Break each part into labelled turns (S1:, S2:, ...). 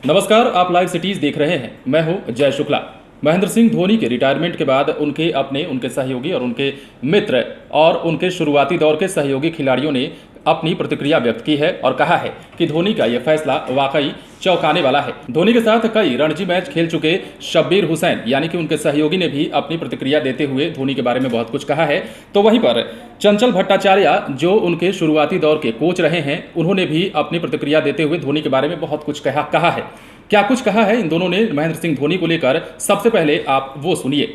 S1: नमस्कार, आप live cities देख रहे हैं। मैं हूं जय शुक्ला। महेंद्र सिंह धोनी के रिटायरमेंट के बाद उनके सहयोगी और उनके मित्र और उनके शुरुआती दौर के सहयोगी खिलाड़ियों ने अपनी प्रतिक्रिया व्यक्त की है और कहा है कि धोनी का यह फैसला वाकई चौंकाने वाला है। धोनी के साथ कई रणजी मैच खेल चुके शब्बीर हुसैन यानी कि उनके सहयोगी ने भी अपनी प्रतिक्रिया देते हुए धोनी के बारे में बहुत कुछ कहा है। तो वहीं पर चंचल भट्टाचार्य जो उनके शुरुआती दौर के कोच रहे हैं, उन्होंने भी अपनी प्रतिक्रिया देते हुए धोनी के बारे में बहुत कुछ कहा है। क्या कुछ कहा है इन दोनों ने महेंद्र सिंह धोनी को लेकर, सबसे पहले आप वो सुनिए।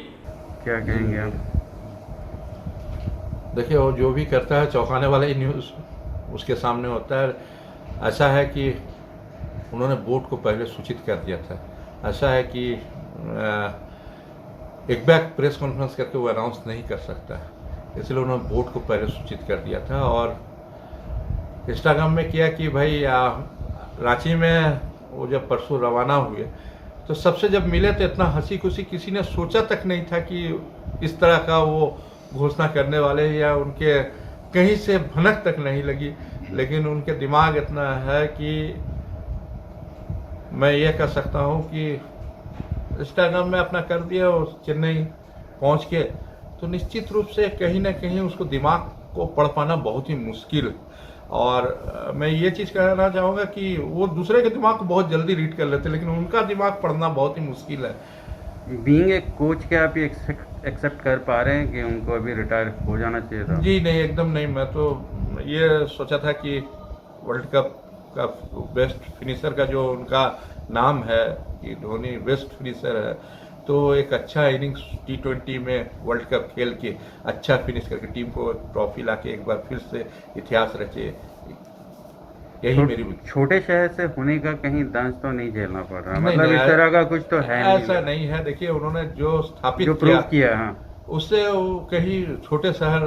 S2: क्या कहेंगे आप?
S3: देखिए, वो जो भी करता है चौंकाने वाला ही न्यूज़ उसके सामने होता है। ऐसा है कि उन्होंने बोर्ड को पहले सूचित कर दिया था। ऐसा है कि एक बैक प्रेस कॉन्फ्रेंस करके वो अनाउंस नहीं कर सकता, इसलिए उन्होंने बोर्ड को पहले सूचित कर दिया था और इंस्टाग्राम में किया कि भाई रांची में वो जब परसों रवाना हुए तो सबसे जब मिले तो इतना हंसी खुशी किसी ने सोचा तक नहीं था कि इस तरह का वो घोषणा करने वाले, या उनके कहीं से भनक तक नहीं लगी। लेकिन उनके दिमाग इतना है कि मैं ये कह सकता हूँ कि इंस्टाग्राम में अपना कर दिया और चेन्नई पहुँच के तो निश्चित रूप से कहीं ना कहीं उसको दिमाग को पढ़ पाना बहुत ही मुश्किल। और मैं ये चीज़ कहना चाहूँगा कि वो दूसरे के दिमाग को बहुत जल्दी रीड कर लेते, लेकिन उनका दिमाग पढ़ना बहुत ही मुश्किल है।
S2: बीइंग एक कोच, क्या आप ये एक्सेप्ट कर पा रहे हैं कि उनको अभी रिटायर हो जाना चाहिए था?
S3: जी नहीं, एकदम नहीं। मैं तो ये सोचा था कि वर्ल्ड कप का बेस्ट फिनिशर का जो उनका नाम है कि धोनी बेस्ट फिनिशर है, तो एक अच्छा इनिंग्स T20 में वर्ल्ड कप खेल के अच्छा फिनिश करके टीम को ट्रॉफी लाके एक बार फिर से इतिहास रचे, यही मेरी।
S2: छोटे शहर से होने का कहीं दंश तो नहीं झेलना पड़ रहा? मतलब इस तरह का कुछ तो है नहीं?
S3: ऐसा नहीं है। देखिए, उन्होंने जो स्थापित
S2: प्रूव किया हाँ,
S3: उससे वो कहीं छोटे शहर,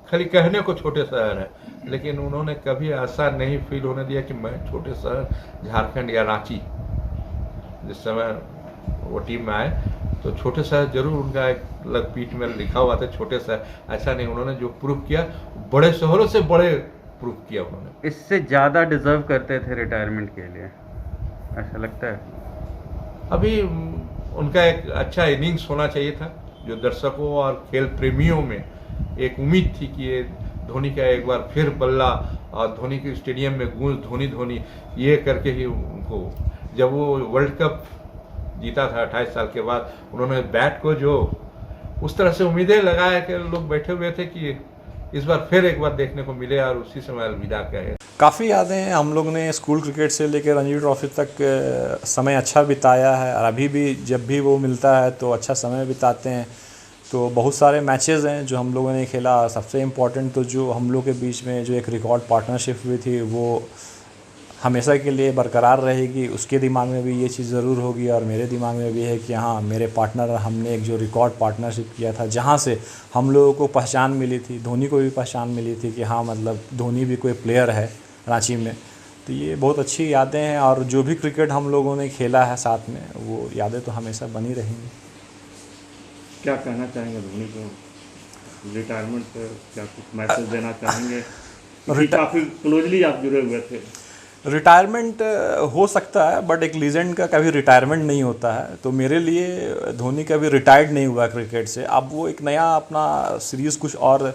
S3: खाली कहने को छोटे शहर है, लेकिन उन्होंने कभी ऐसा नहीं फील होने दिया कि मैं छोटे शहर झारखंड या रांची, जिस समय वो टीम में आए तो छोटे शहर जरूर उनका एक लग पीठ में लिखा हुआ था छोटे शहर, ऐसा नहीं। उन्होंने जो प्रूव किया बड़े शहरों से बड़े प्रूव किया उन्होंने।
S2: इससे ज़्यादा डिजर्व करते थे रिटायरमेंट के लिए, ऐसा लगता है?
S3: अभी उनका एक अच्छा इनिंग्स होना चाहिए था, जो दर्शकों और खेल प्रेमियों में एक उम्मीद थी कि ये धोनी का एक बार फिर बल्ला और धोनी के स्टेडियम में गूंज धोनी धोनी, ये करके ही उनको, जब वो वर्ल्ड कप जीता था 28 साल के बाद, उन्होंने बैट को जो उस तरह से उम्मीदें लगाया कि लोग बैठे हुए थे कि इस बार फिर एक बार देखने को मिले, और उसी समय अलविदा कहे।
S4: काफ़ी यादें हैं। हम लोग ने स्कूल क्रिकेट से लेकर रणजी ट्रॉफी तक समय अच्छा बिताया है और अभी भी जब भी वो मिलता है तो अच्छा समय बिताते हैं। तो बहुत सारे मैचेस हैं जो हम लोगों ने खेला। सबसे इम्पोर्टेंट तो जो हम लोग के बीच में जो एक रिकॉर्ड पार्टनरशिप हुई थी वो हमेशा के लिए बरकरार रहेगी। उसके दिमाग में भी ये चीज़ ज़रूर होगी और मेरे दिमाग में भी है कि हाँ, मेरे पार्टनर, हमने एक जो रिकॉर्ड पार्टनरशिप किया था जहाँ से हम लोगों को पहचान मिली थी, धोनी को भी पहचान मिली थी कि हाँ, मतलब धोनी भी कोई प्लेयर है रांची में। तो ये बहुत अच्छी यादें हैं और जो भी क्रिकेट हम लोगों ने खेला है साथ में, वो यादें तो हमेशा बनी रहेंगी।
S5: क्या कहना चाहेंगे धोनी को रिटायरमेंट पर? क्या कुछ मैसेज देना चाहेंगे? काफ़ी क्लोजली आप जुड़े हुए थे।
S4: रिटायरमेंट हो सकता है बट एक लीजेंड का कभी रिटायरमेंट नहीं होता है। तो मेरे लिए धोनी कभी रिटायर्ड नहीं हुआ क्रिकेट से। अब वो एक नया अपना सीरीज़ कुछ और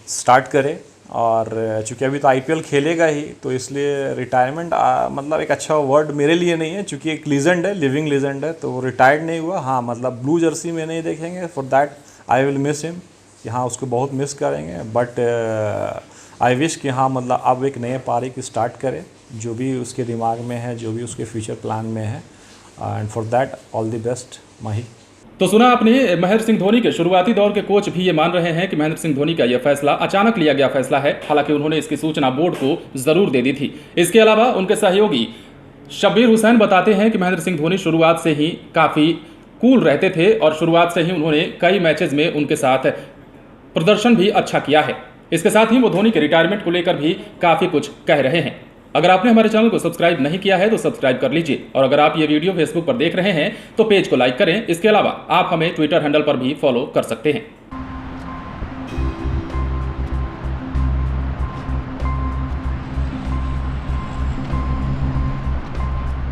S4: स्टार्ट करे, और चूँकि अभी तो IPL खेलेगा ही, तो इसलिए रिटायरमेंट मतलब एक अच्छा वर्ड मेरे लिए नहीं है, चूँकि एक लीजेंड है, लिविंग लीजेंड है, तो वो रिटायर्ड नहीं हुआ। हाँ, मतलब ब्लू जर्सी में नहीं देखेंगे, for that I will miss him, कि हाँ उसको बहुत मिस करेंगे। बट आई विश कि हाँ, मतलब अब एक नए पारी की स्टार्ट करे, जो भी उसके दिमाग में है, जो भी उसके फ्यूचर प्लान में है, and for that all the best Mahi.
S1: तो सुना आपने, महेंद्र सिंह धोनी के शुरुआती दौर के कोच भी ये मान रहे हैं कि महेंद्र सिंह धोनी का यह फैसला अचानक लिया गया फैसला है। हालांकि उन्होंने इसकी सूचना बोर्ड को जरूर दे दी थी। इसके अलावा उनके सहयोगी शब्बीर हुसैन बताते हैं कि महेंद्र सिंह धोनी शुरुआत से ही काफ़ी कूल रहते थे और शुरुआत से ही उन्होंने कई मैचेज में उनके साथ प्रदर्शन भी अच्छा किया है। इसके साथ ही वो धोनी के रिटायरमेंट को लेकर भी काफ़ी कुछ कह रहे हैं। अगर आपने हमारे चैनल को सब्सक्राइब नहीं किया है तो सब्सक्राइब कर लीजिए, और अगर आप ये वीडियो फेसबुक पर देख रहे हैं तो पेज को लाइक करें। इसके अलावा आप हमें ट्विटर हैंडल पर भी फॉलो कर सकते हैं।